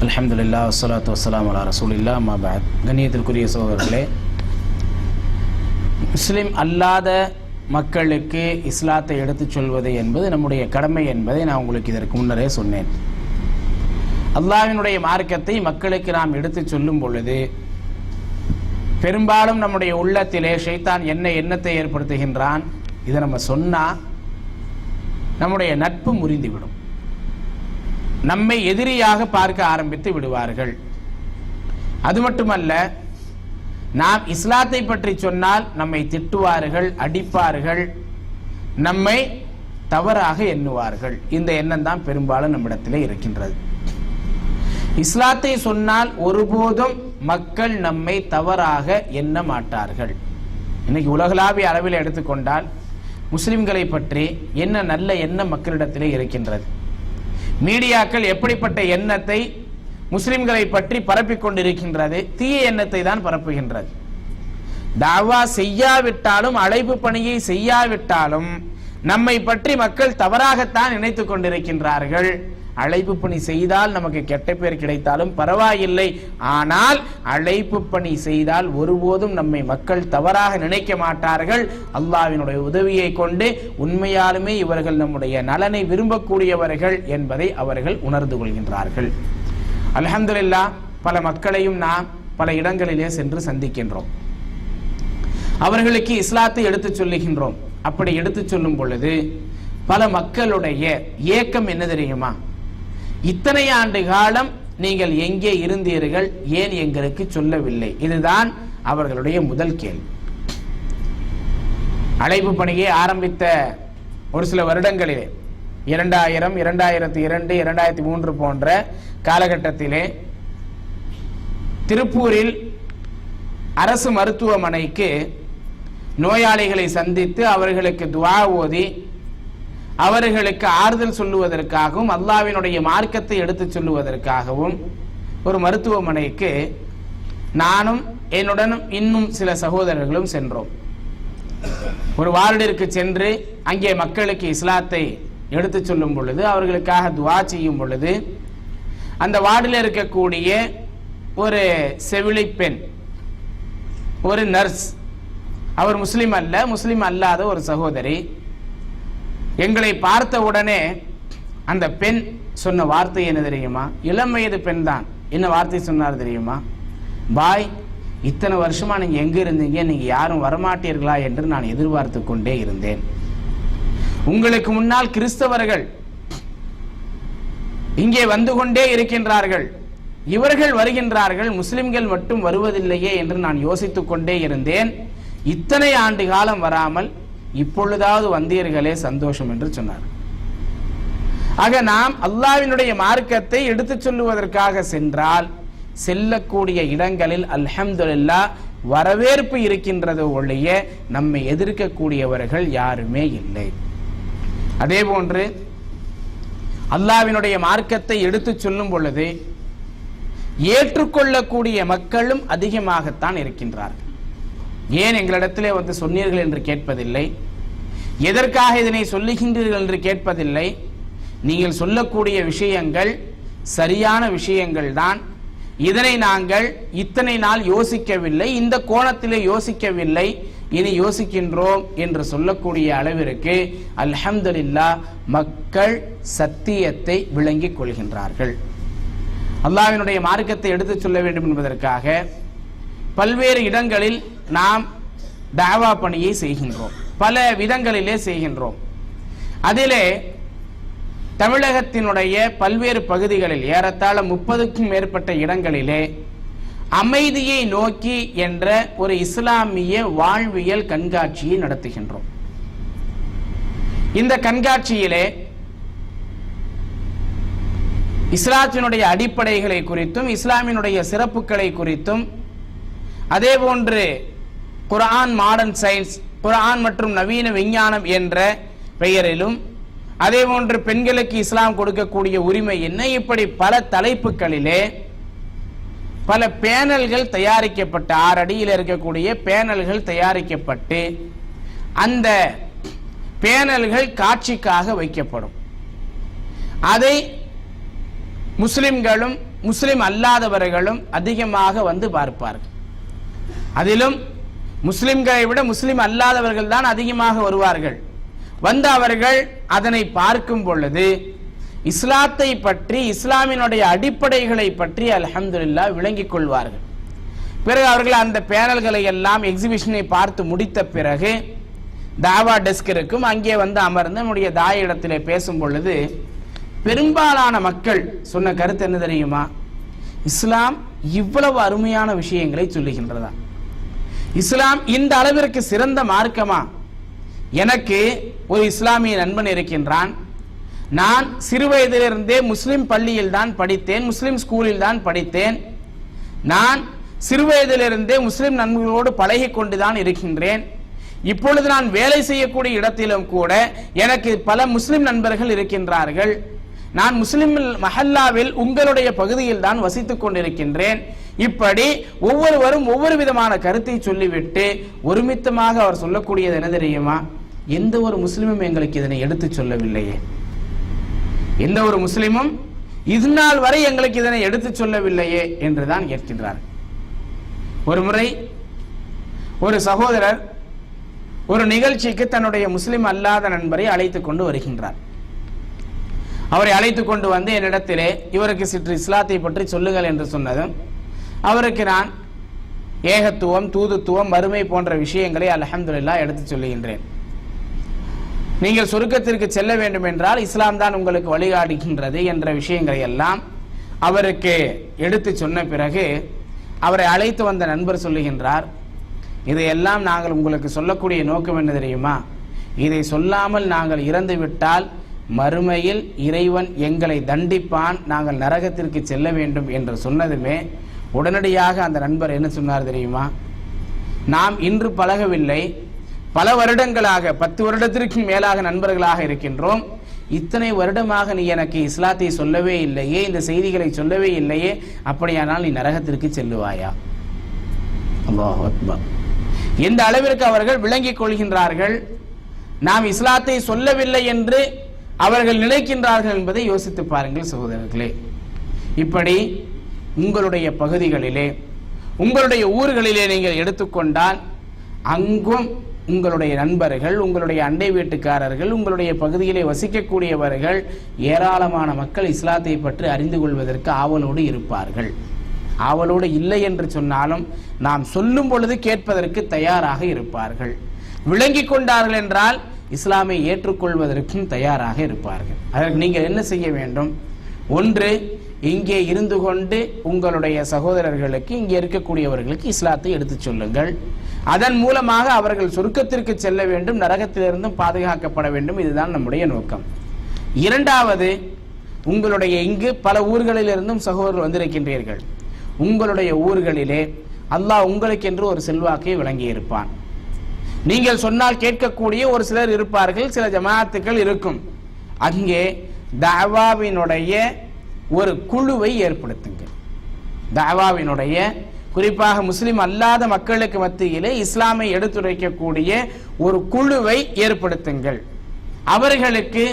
அல்ஹம்துலில்லாஹ் வஸ்ஸலாத்து வஸ்ஸலாமு அலா ரசூலில்லாஹ் அம்மா பஅத். கண்ணியத்திற்குரிய சகோதரர்களே, முஸ்லிம் அல்லாத மக்களுக்கு இஸ்லாத்தை எடுத்துச் சொல்வது என்பது நம்முடைய கடமை என்பதை நான் உங்களுக்கு இதற்கு முன்னரே சொன்னேன். அல்லாஹ்வினுடைய மார்க்கத்தை மக்களுக்கு நாம் எடுத்துச் சொல்லும் பொழுது பெரும்பாலும் நம்முடைய உள்ளத்திலே ஷைத்தான் என்ன எண்ணத்தை ஏற்படுத்துகின்றான், இதை நம்ம சொன்னால் நம்முடைய நட்பு முறிந்துவிடும், நம்மை எதிரியாக பார்க்க ஆரம்பித்து விடுவார்கள். அது மட்டுமல்ல, நாம் இஸ்லாத்தை பற்றி சொன்னால் நம்மை திட்டுவார்கள், அடிப்பார்கள், நம்மை தவறாக எண்ணுவார்கள். இந்த எண்ணம் தான் பெரும்பாலும் நம்மிடத்திலே இருக்கின்றது. இஸ்லாத்தை சொன்னால் ஒருபோதும் மக்கள் நம்மை தவறாக எண்ண மாட்டார்கள். இன்னைக்கு உலகளாவிய அளவில் எடுத்துக்கொண்டால் முஸ்லிம்களை பற்றி என்ன நல்ல எண்ணம் மக்களிடத்திலே இருக்கின்றது. மீடியாக்கள் எப்படிப்பட்ட எண்ணத்தை முஸ்லிம்களை பற்றி பரப்பிக் கொண்டிருக்கின்றது? தீய எண்ணத்தை தான் பரப்புகின்றது. தாவா செய்யாவிட்டாலும், அழைப்பு பணியை செய்யாவிட்டாலும் நம்மை பற்றி மக்கள் தவறாகத்தான் நினைத்துக் கொண்டிருக்கின்றார்கள். அழைப்பு பணி செய்தால் நமக்கு கெட்ட பேர் கிடைத்தாலும் பரவாயில்லை, ஆனால் அழைப்பு பணி செய்தால் ஒருபோதும் நம்மை மக்கள் தவறாக நினைக்க மாட்டார்கள். அல்லாஹ்வினுடைய உதவியை கொண்டு உண்மையாலுமே இவர்கள் நம்முடைய நலனை விரும்பக்கூடியவர்கள் என்பதை அவர்கள் உணர்ந்து கொள்கின்றார்கள். அல்ஹம்துலில்லாஹ், பல மக்களையும் நாம் பல இடங்களிலே சென்று சந்திக்கின்றோம். அவர்களுக்கு இஸ்லாத்தை எடுத்துச் சொல்லுகின்றோம். அப்படி எடுத்துச் சொல்லும் பொழுது பல மக்களுடைய ஏக்கம் என்ன தெரியுமா? இத்தனை ஆண்டு காலம் நீங்கள் எங்கே இருந்தீர்கள், ஏன் எங்களுக்கு சொல்லவில்லை? இதுதான் அவர்களுடைய முதல் கேள்வி. அழைப்பு பணியை ஆரம்பித்த ஒரு சில வருடங்களிலே 2000, 2002, 2003 போன்ற காலகட்டத்திலே திருப்பூரில் அரசு மருத்துவமனைக்கு நோயாளிகளை சந்தித்து அவர்களுக்கு துஆ ஓதி அவர்களுக்கு ஆறுதல் சொல்லுவதற்காகவும் அல்லாஹ்வினுடைய மார்க்கத்தை எடுத்துச் சொல்லுவதற்காகவும் ஒரு மருத்துவமனைக்கு நானும் என்னுடன் இன்னும் சில சகோதரர்களும் சென்றோம். ஒரு வார்டிற்கு சென்று அங்கே மக்களுக்கு இஸ்லாத்தை எடுத்துச் சொல்லும் பொழுது, அவர்களுக்காக துஆ செய்யும் பொழுது, அந்த வார்டில் இருக்கக்கூடிய ஒரு செவிலி பெண், ஒரு நர்ஸ், அவர் முஸ்லிம் அல்ல, முஸ்லிம் அல்லாத ஒரு சகோதரி, எங்களை பார்த்த உடனே அந்த பெண் சொன்ன வார்த்தை என்ன தெரியுமா? இளம் வயது பெண் தான். என்ன வார்த்தை சொன்னார் தெரியுமா? பாய், இத்தனை வருஷமா நீங்க எங்க இருந்தீங்க, நீங்க யாரும் வரமாட்டீர்களா என்று நான் எதிர்பார்த்து கொண்டே இருந்தேன். உங்களுக்கு முன்னால் கிறிஸ்தவர்கள் இங்கே வந்து கொண்டே இருக்கின்றார்கள், இவர்கள் வருகின்றார்கள், முஸ்லிம்கள் மட்டும் வருவதில்லையே என்று நான் யோசித்துக் கொண்டே இருந்தேன். இத்தனை ஆண்டு காலம் வராமல் இப்பொழுதாவது வந்தீர்களே, சந்தோஷம் என்று சொன்னார். ஆக நாம் அல்லாஹ்வினுடைய மார்க்கத்தை எடுத்துச் சொல்லுவதற்காக சென்றால் செல்லக்கூடிய இடங்களில் அல்ஹம்துலில்லாஹ் வரவேற்பு இருக்கின்றது ஒழிய நம்மை எதிர்க்கக்கூடியவர்கள் யாருமே இல்லை. அதே போன்று அல்லாஹ்வினுடைய மார்க்கத்தை எடுத்துச் சொல்லும் பொழுது ஏற்றுக்கொள்ளக்கூடிய மக்களும் அதிகமாகத்தான் இருக்கின்றார்கள். ஏன் எங்களிடத்திலே வந்து சொன்னீர்கள் என்று கேட்பதில்லை, எதற்காக இதனை சொல்லுகின்றீர்கள் என்று கேட்பதில்லை. நீங்கள் சொல்லக்கூடிய விஷயங்கள் சரியான விஷயங்கள் தான், இதனை நாங்கள் இத்தனை நாள் யோசிக்கவில்லை, இந்த கோணத்திலே யோசிக்கவில்லை, இனி யோசிக்கின்றோம் என்று சொல்லக்கூடிய அளவிற்கு அல்ஹம்துலில்லாஹ் மக்கள் சத்தியத்தை விளங்கிக் கொள்கின்றார்கள். அல்லாஹ்வினுடைய மார்க்கத்தை எடுத்துச் சொல்ல வேண்டும் என்பதற்காக பல்வேறு இடங்களில் நாம் தாவா பணியை செய்கின்றோம், பல விதங்களிலே செய்கின்றோம். அதிலே தமிழகத்தினுடைய பல்வேறு பகுதிகளில் ஏறத்தாழ 30க்கும் மேற்பட்ட இடங்களிலே அமைதியை நோக்கி என்ற ஒரு இஸ்லாமிய வாழ்வியல் கண்காட்சியை நடத்துகின்றோம். இந்த கண்காட்சியிலே இஸ்லாத்தினுடைய அடிப்படைகளை குறித்தும் இஸ்லாமினுடைய சிறப்புகளை குறித்தும், அதே போன்று குர்ஆன் மாடர்ன் சயின்ஸ், குர்ஆன் மற்றும் நவீன விஞ்ஞானம் என்ற பெயரிலும், அதே போன்று பெண்களுக்கு இஸ்லாம் கொடுக்கக்கூடிய உரிமை என்ன, இப்படி பல தலைப்புகளிலே பல பேனல்கள் தயாரிக்கப்பட்டு 6 அடியில் இருக்கக்கூடிய பேனல்கள் தயாரிக்கப்பட்டு அந்த பேனல்கள் காட்சிக்காக வைக்கப்படும். அதை முஸ்லிம்களும் முஸ்லிம் அல்லாதவர்களும் அதிகமாக வந்து பார்ப்பார்கள். அதிலும் முஸ்லிம்களை விட முஸ்லிம் அல்லாதவர்கள் தான் அதிகமாக வருவார்கள். வந்து அவர்கள் அதனை பார்க்கும் பொழுது இஸ்லாத்தை பற்றி, இஸ்லாமினுடைய அடிப்படைகளை பற்றி அல்ஹம்துலில்லாஹ் விளங்கிக் கொள்வார்கள். பிறகு அவர்கள் அந்த பேனல்களை எல்லாம், எக்ஸிபிஷனை பார்த்து முடித்த பிறகு தாவா டெஸ்க் இருக்கும், அங்கே வந்து அமர்ந்து நம்முடைய தாய இடத்திலே பேசும் பொழுது பெரும்பாலான மக்கள் சொன்ன கருத்து என்ன தெரியுமா? இஸ்லாம் இவ்வளவு அருமையான விஷயங்களை சொல்லுகின்றதா? இஸ்லாம் இந்த அளவிற்கு சிறந்த மார்க்கமா? எனக்கு ஒரு இஸ்லாமிய நண்பன் இருக்கின்றான். நான் சிறு வயதிலிருந்தே முஸ்லிம் பள்ளியில் தான் படித்தேன், முஸ்லிம் ஸ்கூலில் தான் படித்தேன். நான் சிறு வயதிலிருந்தே முஸ்லிம் நண்பர்களோடு பழகி கொண்டுதான் இருக்கின்றேன். இப்பொழுது நான் வேலை செய்யக்கூடிய இடத்திலும் கூட எனக்கு பல முஸ்லிம் நண்பர்கள் இருக்கின்றார்கள். நான் முஸ்லிம் மஹல்லாவில் உங்களுடைய பகுதியில் தான் வசித்துக் கொண்டிருக்கின்றேன். இப்படி ஒவ்வொருவரும் ஒவ்வொரு விதமான கருத்தை சொல்லிவிட்டு ஒருமித்தமாக அவர் சொல்லக்கூடியது என்ன தெரியுமா? எந்த ஒரு முஸ்லிமும் எங்களுக்கு இதனை எடுத்து சொல்லவில்லையே, எந்த ஒரு முஸ்லிமும் இதுநாள் வரை எங்களுக்கு இதனை எடுத்து சொல்லவில்லையே என்றுதான் கேட்கின்றார். ஒரு முறை ஒரு சகோதரர் ஒரு நிகழ்ச்சிக்கு தன்னுடைய முஸ்லிம் அல்லாத நண்பரை அழைத்துக் கொண்டு வருகின்றார். அவரை அழைத்துக் கொண்டு வந்து என்னிடத்திலே இவருக்கு சற்று இஸ்லாத்தை பற்றி சொல்லுங்கள் என்று சொன்னதும் அவருக்கு நான் ஏகத்துவம், தூதுத்துவம், மறுமை போன்ற விஷயங்களை அல்ஹம்துலில்லாஹ் எடுத்து சொல்லுகின்றேன். நீங்கள் சொர்க்கத்திற்கு செல்ல வேண்டும் என்றால் இஸ்லாம் தான் உங்களுக்கு வழிகாட்டுகின்றது என்ற விஷயங்களை எல்லாம் அவருக்கு எடுத்து சொன்ன பிறகு அவரை அழைத்து வந்த நண்பர் சொல்லுகின்றார், இதையெல்லாம் நாங்கள் உங்களுக்கு சொல்லக்கூடிய நோக்கம் என்ன தெரியுமா? இதை சொல்லாமல் நாங்கள் இறந்து விட்டால் மறுமையில் இறைவன் எங்களை தண்டிப்பான், நாங்கள் நரகத்திற்கு செல்ல வேண்டும் என்று சொன்னதுமே உடனடியாக அந்த நண்பர் என்ன சொன்னார் தெரியுமா? நாம் இன்று பழகவில்லை, பல வருடங்களாக 10 வருடத்திற்கு மேலாக நண்பர்களாக இருக்கின்றோம். இத்தனை வருடமாக நீ எனக்கு இஸ்லாத்தை சொல்லவே இல்லையே, இந்த செய்திகளை சொல்லவே இல்லையே, அப்படியானால் நீ நரகத்திற்கு செல்லுவாயா? அல்லாஹ் அக்பர். எந்த அளவிற்கு அவர்கள் விளங்கிக் கொள்கின்றார்கள், நாம் இஸ்லாத்தை சொல்லவில்லை என்று அவர்கள் நினைக்கின்றார்கள் என்பதை யோசித்து பாருங்கள் சகோதரர்களே. இப்படி உங்களுடைய பகுதிகளிலே, உங்களுடைய ஊர்களிலே நீங்கள் எடுத்துக்கொண்டால் அங்கும் உங்களுடைய நண்பர்கள், உங்களுடைய அண்டை வீட்டுக்காரர்கள், உங்களுடைய பகுதியிலே வசிக்கக்கூடியவர்கள் ஏராளமான மக்கள் இஸ்லாத்தை பற்றி அறிந்து கொள்வதற்கு ஆவலோடு இருப்பார்கள். ஆவலோடு இல்லை என்று சொன்னாலும் நாம் சொல்லும் பொழுது கேட்பதற்கு தயாராக இருப்பார்கள். விளங்கிக் கொண்டார்கள் என்றால் இஸ்லாமை ஏற்றுக்கொள்வதற்கும் தயாராக இருப்பார்கள். அதற்கு நீங்கள் என்ன செய்ய வேண்டும்? ஒன்று, இங்கே இருந்து கொண்டு உங்களுடைய சகோதரர்களுக்கு, இங்கே இருக்கக்கூடியவர்களுக்கு இஸ்லாத்தை எடுத்துச் சொல்லுங்கள். அதன் மூலமாக அவர்கள் சொர்க்கத்திற்கு செல்ல வேண்டும், நரகத்திலிருந்தும் பாதுகாக்கப்பட வேண்டும். இதுதான் நம்முடைய நோக்கம். இரண்டாவது, உங்களுடைய இங்கு பல ஊர்களிலிருந்தும் சகோதரர்கள் வந்திருக்கின்றீர்கள். உங்களுடைய ஊர்களிலே அல்லாஹ் உங்களுக்கு என்று ஒரு செல்வாக்கை வழங்கி இருப்பான். நீங்கள் சொன்னால் கேட்கக்கூடிய ஒரு சிலர் இருப்பார்கள், சில ஜமாத்துக்கள் இருக்கும். அங்கே தஅவாவினுடைய ஒரு குழுவை ஏற்படுத்துங்கள். தஅவாவினுடைய, குறிப்பாக முஸ்லிம் அல்லாத மக்களுக்கு மத்தியிலே இஸ்லாமை எடுத்துரைக்கக்கூடிய ஒரு குழுவை ஏற்படுத்துங்கள். அவர்களுக்கு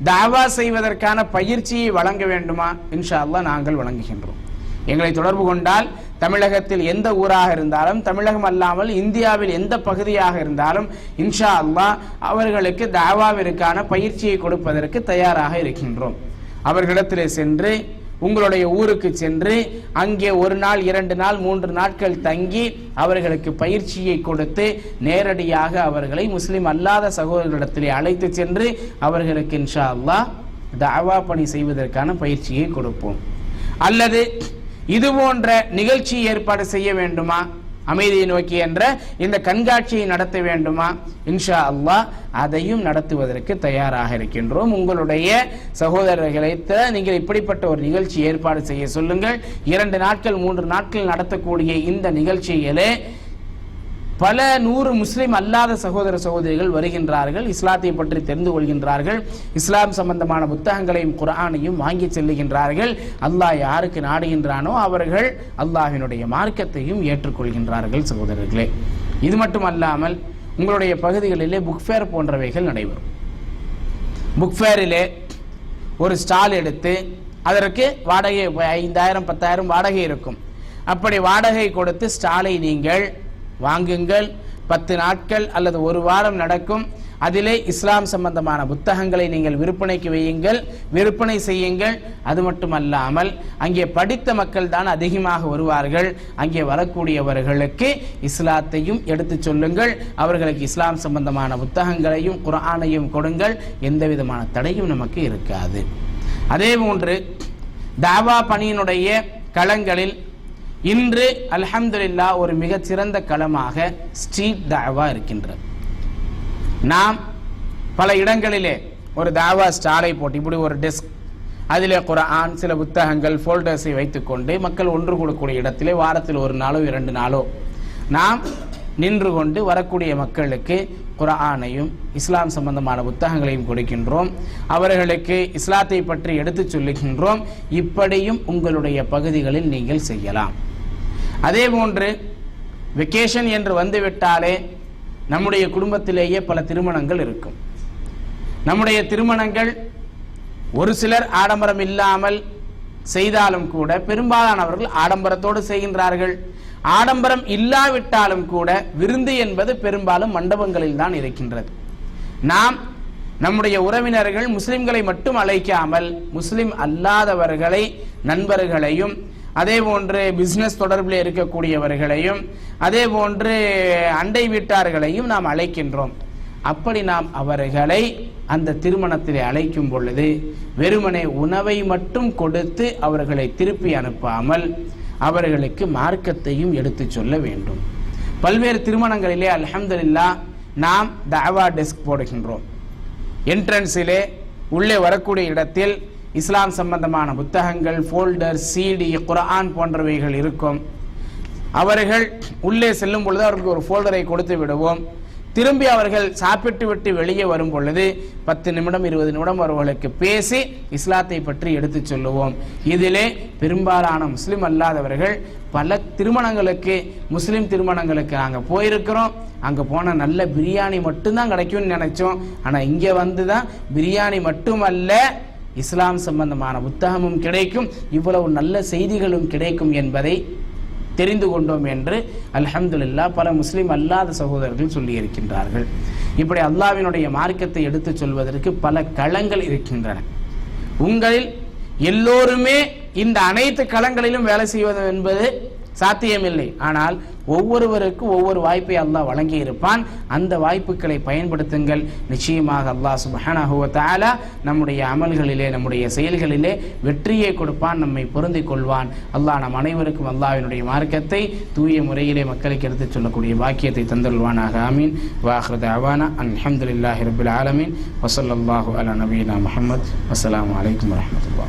தஅவா செய்வதற்கான பயிற்சியை வழங்க வேண்டுமா? இன்ஷா அல்லாஹ் நாங்கள் வழங்குகின்றோம். எங்களை தொடர்பு கொண்டால் தமிழகத்தில் எந்த ஊராக இருந்தாலும், தமிழகம் அல்லாமல் இந்தியாவில் எந்த பகுதியாக இருந்தாலும் இன்ஷா அல்லாஹ் அவர்களுக்கு தஅவாவிற்கான பயிற்சியை கொடுப்பதற்கு தயாராக இருக்கின்றோம். அவர்களிடத்திலே சென்று, உங்களுடைய ஊருக்கு சென்று அங்கே 1 நாள், 2 நாள், 3 நாட்கள் தங்கி அவர்களுக்கு பயிற்சியை கொடுத்து நேரடியாக அவர்களை முஸ்லிம் அல்லாத சகோதரர்களிடத்திலே அழைத்து சென்று அவர்களுக்கு இன்ஷா அல்லாஹ் தஅவா பணி செய்வதற்கான பயிற்சியை கொடுப்போம். அல்லது இது போன்ற நிகழ்ச்சி ஏற்பாடு செய்ய வேண்டுமா? அமைதியை நோக்கி என்ற இந்த கண்காட்சியை நடத்த வேண்டுமா? இன்ஷா அல்லாஹ் அதையும் நடத்துவதற்கு தயாராக இருக்கின்றோம். உங்களுடைய சகோதரர்களை நீங்கள் இப்படிப்பட்ட ஒரு நிகழ்ச்சி ஏற்பாடு செய்ய சொல்லுங்கள். 2 நாட்கள் 3 நாட்கள் நடத்தக்கூடிய இந்த நிகழ்ச்சியிலே பல 100 முஸ்லிம் அல்லாத சகோதர சகோதரிகள் வருகின்றார்கள், இஸ்லாத்தை பற்றி தெரிந்து கொள்கின்றார்கள், இஸ்லாம் சம்பந்தமான புத்தகங்களையும் குர்ஆனையும் வாங்கி செல்லுகின்றார்கள். அல்லாஹ் யாருக்கு நாடுகின்றானோ அவர்கள் அல்லாஹ்வினுடைய மார்க்கத்தையும் ஏற்றுக்கொள்கின்றார்கள். சகோதரர்களே, இது மட்டுமல்லாமல் உங்களுடைய பகுதிகளிலே புக் ஃபேர் போன்றவைகள் நடைபெறும். புக் ஃபேரிலே ஒரு ஸ்டால் எடுத்து அதற்கு வாடகை 5000 10,000 வாடகை இருக்கும். அப்படி வாடகை கொடுத்து ஸ்டாலை நீங்கள் வாங்குங்கள். 10 நாட்கள் அல்லது ஒரு வாரம் நடக்கும். அதிலே இஸ்லாம் சம்பந்தமான புத்தகங்களை நீங்கள் விற்பனைக்கு வையுங்கள், விற்பனை செய்யுங்கள். அது மட்டுமல்லாமல் அங்கே படித்த மக்கள் தான் அதிகமாக வருவார்கள். அங்கே வரக்கூடியவர்களுக்கு இஸ்லாத்தையும் எடுத்து சொல்லுங்கள். அவர்களுக்கு இஸ்லாம் சம்பந்தமான புத்தகங்களையும் குர்ஆனையும் கொடுங்கள். எந்த விதமான தடையும் நமக்கு இருக்காது. அதே போன்று தாவா பணியினுடைய களங்களில் இன்று அல்ஹம்துலில்லாஹ் ஒரு மிகச்சிறந்த களமாக ஸ்ட்ரீட் தாவா இருக்கின்றது. நாம் பல இடங்களிலே ஒரு தாவா ஸ்டாலை போட்டு இப்படி ஒரு டெஸ்க், அதிலே குர்ஆன், சில புத்தகங்கள், ஃபோல்டர்ஸை வைத்துக்கொண்டு மக்கள் ஒன்று கூடக்கூடிய இடத்திலே வாரத்தில் ஒரு நாளோ 2 நாளோ நாம் நின்று கொண்டு வரக்கூடிய மக்களுக்கு குர்ஆனையும் இஸ்லாம் சம்பந்தமான புத்தகங்களையும் கொடுக்கின்றோம். அவர்களுக்கு இஸ்லாத்தை பற்றி எடுத்து சொல்லுகின்றோம். இப்படியும் உங்களுடைய பகுதிகளில் நீங்கள் செய்யலாம். அதே போன்று வெக்கேஷன் என்று வந்துவிட்டாலே நம்முடைய குடும்பத்திலேயே பல திருமணங்கள் இருக்கும். நம்முடைய திருமணங்கள் ஒரு சிலர் ஆடம்பரம் இல்லாமல் செய்தாலும் கூட பெரும்பாலானவர்கள் ஆடம்பரத்தோடு செய்கின்றார்கள். ஆடம்பரம் இல்லாவிட்டாலும் கூட விருந்து என்பது பெரும்பாலும் மண்டபங்களில் தான் இருக்கின்றது. நாம் நம்முடைய உறவினர்கள் முஸ்லிம்களை மட்டும் அழைக்காமல் முஸ்லிம் அல்லாதவர்களை, நண்பர்களையும், அதே போன்று பிசினஸ் தொடர்பில் இருக்கக்கூடியவர்களையும், அதே போன்று அண்டை வீட்டார்களையும் நாம் அழைக்கின்றோம். அப்படி நாம் அவர்களை அந்த திருமணத்திலே அழைக்கும் பொழுது வெறுமனே உணவை மட்டும் கொடுத்து அவர்களை திருப்பி அனுப்பாமல் அவர்களுக்கு மார்க்கத்தையும் எடுத்து சொல்ல வேண்டும். பல்வேறு திருமணங்களிலே அல்ஹம்துலில்லாஹ் நாம் தாவா டெஸ்க் போடுகின்றோம். என்ட்ரன்ஸிலே உள்ளே வரக்கூடிய இடத்தில் இஸ்லாம் சம்பந்தமான புத்தகங்கள், ஃபோல்டர், சிடி, குர்ஆன் போன்றவைகள் இருக்கும். அவர்கள் உள்ளே செல்லும் பொழுது அவர்களுக்கு ஒரு ஃபோல்டரை கொடுத்து விடுவோம். திரும்பி அவர்கள் சாப்பிட்டு விட்டு வெளியே வரும் பொழுது 10 நிமிடம் 20 நிமிடம் அவர்களுக்கு பேசி இஸ்லாத்தை பற்றி எடுத்து சொல்லுவோம். இதிலே பெரும்பாலான முஸ்லிம் அல்லாதவர்கள் பல திருமணங்களுக்கு, முஸ்லிம் திருமணங்களுக்கு நாங்கள் போயிருக்கிறோம். அங்கே போன நல்ல பிரியாணி மட்டும்தான் கிடைக்கும்னு நினைச்சோம். ஆனால் இங்கே வந்து தான் பிரியாணி மட்டுமல்ல, இஸ்லாம் சம்பந்தமான புத்தகமும் கிடைக்கும், இவ்வளவு நல்ல செய்திகளும் கிடைக்கும் என்பதை தெரிந்து கொண்டோம் என்று அல்ஹம்துலில்லாஹ் பல முஸ்லிம் அல்லாத சகோதரர்கள் சொல்லி இருக்கின்றார்கள். இப்படி அல்லாஹ்வினுடைய மார்க்கத்தை எடுத்து சொல்வதற்கு பல களங்கள் இருக்கின்றன. உங்களில் எல்லோருமே இந்த அனைத்து களங்களிலும் வேலை செய்வது என்பது சாத்தியமில்லை. ஆனால் ஒவ்வொருவருக்கும் ஒவ்வொரு வாய்ப்பை அல்லாஹ் வழங்கி இருப்பான். அந்த வாய்ப்புகளை பயன்படுத்துங்கள். நிச்சயமாக அல்லாஹ் சுப்ஹானஹு வ தஆலா நம்முடைய அமல்களிலே, நம்முடைய செயல்களிலே வெற்றியை கொடுப்பான், நம்மை பொருந்திக் கொள்வான். அல்லாஹ் நம் அனைவருக்கும் அல்லாஹ்வினுடைய மார்க்கத்தை தூய முறையிலே மக்களுக்கு எடுத்துச் சொல்லக்கூடிய பாக்கியத்தை தந்தருள்வானாக. ஆமீன். வாஹிரு தஅவானா அல்ஹம்துலில்லாஹி ரப்பில் ஆலமீன். வஸல்லல்லாஹு அலா நபியினா முஹம்மத். வஸ்ஸலாமு அலைக்கும் வரஹ்மத்துல்லாஹ்.